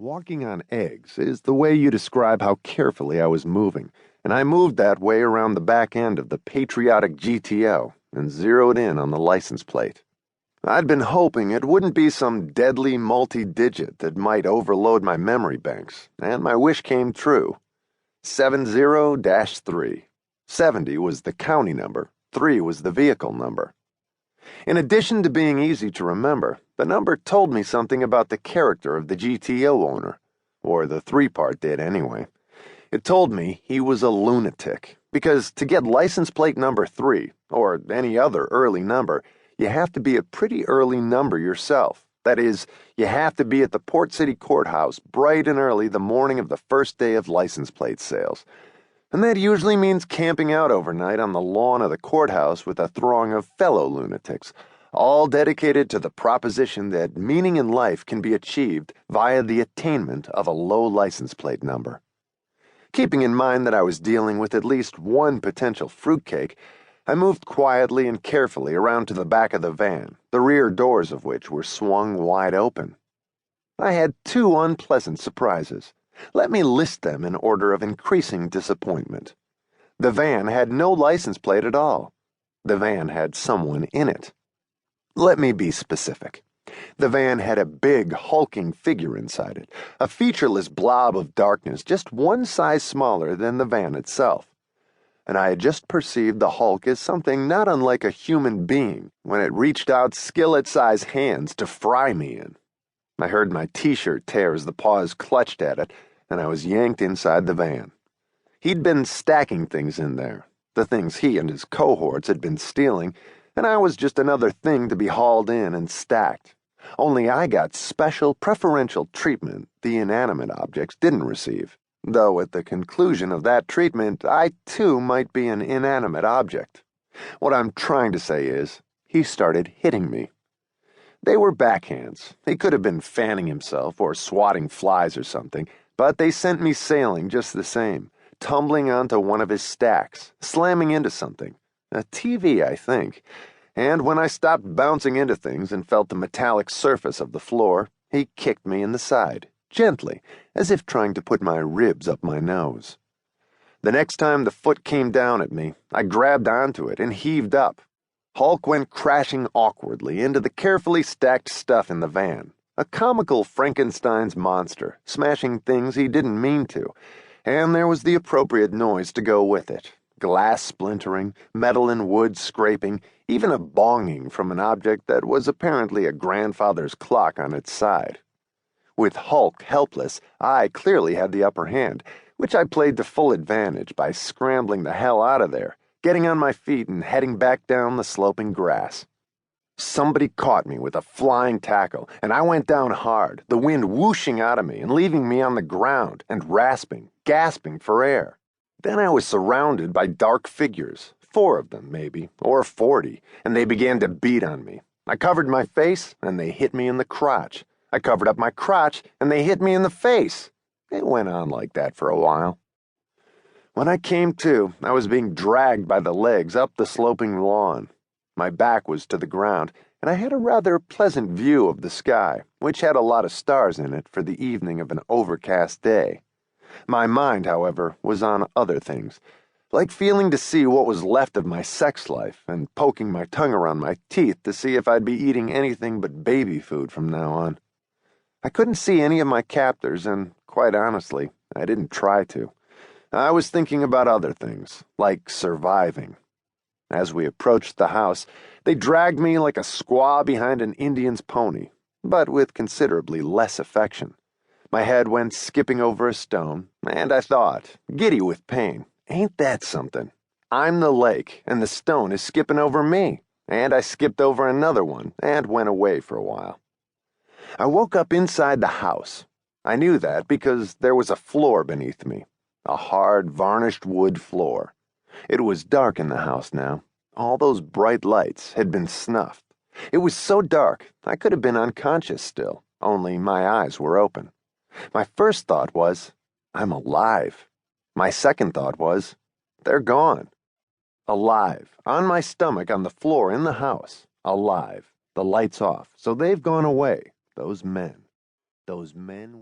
Walking on eggs is the way you describe how carefully I was moving, and I moved that way around the back end of the patriotic GTO and zeroed in on the license plate. I'd been hoping it wouldn't be some deadly multi-digit that might overload my memory banks, and my wish came true. 70-3. 70 was the county number, 3 was the vehicle number. In addition to being easy to remember, the number told me something about the character of the GTO owner, or the 3-part did anyway. It told me he was a lunatic, because to get license plate number 3, or any other early number, you have to be a pretty early number yourself. That is, you have to be at the Port City Courthouse bright and early the morning of the first day of license plate sales. And that usually means camping out overnight on the lawn of the courthouse with a throng of fellow lunatics, all dedicated to the proposition that meaning in life can be achieved via the attainment of a low license plate number. Keeping in mind that I was dealing with at least one potential fruitcake, I moved quietly and carefully around to the back of the van, the rear doors of which were swung wide open. I had 2 unpleasant surprises. Let me list them in order of increasing disappointment. The van had no license plate at all. The van had someone in it. Let me be specific. The van had a big, hulking figure inside it, a featureless blob of darkness just one size smaller than the van itself. And I had just perceived the hulk as something not unlike a human being when it reached out skillet-sized hands to fry me in. I heard my t-shirt tear as the paws clutched at it, and I was yanked inside the van. He'd been stacking things in there, the things he and his cohorts had been stealing, and I was just another thing to be hauled in and stacked. Only I got special preferential treatment the inanimate objects didn't receive, though at the conclusion of that treatment, I too might be an inanimate object. What I'm trying to say is, he started hitting me. They were backhands. He could have been fanning himself or swatting flies or something, but they sent me sailing just the same, tumbling onto one of his stacks, slamming into something. A TV, I think. And when I stopped bouncing into things and felt the metallic surface of the floor, he kicked me in the side, gently, as if trying to put my ribs up my nose. The next time the foot came down at me, I grabbed onto it and heaved up. Hulk went crashing awkwardly into the carefully stacked stuff in the van, a comical Frankenstein's monster, smashing things he didn't mean to, and there was the appropriate noise to go with it. Glass splintering, metal and wood scraping, even a bonging from an object that was apparently a grandfather's clock on its side. With Hulk helpless, I clearly had the upper hand, which I played to full advantage by scrambling the hell out of there, getting on my feet and heading back down the sloping grass. Somebody caught me with a flying tackle, and I went down hard, the wind whooshing out of me and leaving me on the ground and rasping, gasping for air. Then I was surrounded by dark figures, 4 of them maybe, or 40, and they began to beat on me. I covered my face, and they hit me in the crotch. I covered up my crotch, and they hit me in the face. It went on like that for a while. When I came to, I was being dragged by the legs up the sloping lawn. My back was to the ground, and I had a rather pleasant view of the sky, which had a lot of stars in it for the evening of an overcast day. My mind, however, was on other things, like feeling to see what was left of my sex life and poking my tongue around my teeth to see if I'd be eating anything but baby food from now on. I couldn't see any of my captors, and quite honestly, I didn't try to. I was thinking about other things, like surviving. As we approached the house, they dragged me like a squaw behind an Indian's pony, but with considerably less affection. My head went skipping over a stone, and I thought, giddy with pain, ain't that something? I'm the lake, and the stone is skipping over me, and I skipped over another one and went away for a while. I woke up inside the house. I knew that because there was a floor beneath me, a hard, varnished wood floor. It was dark in the house now. All those bright lights had been snuffed. It was so dark I could have been unconscious still, only my eyes were open. My first thought was, I'm alive. My second thought was, they're gone. Alive, on my stomach on the floor in the house. Alive, the lights off, so they've gone away, those men. Those men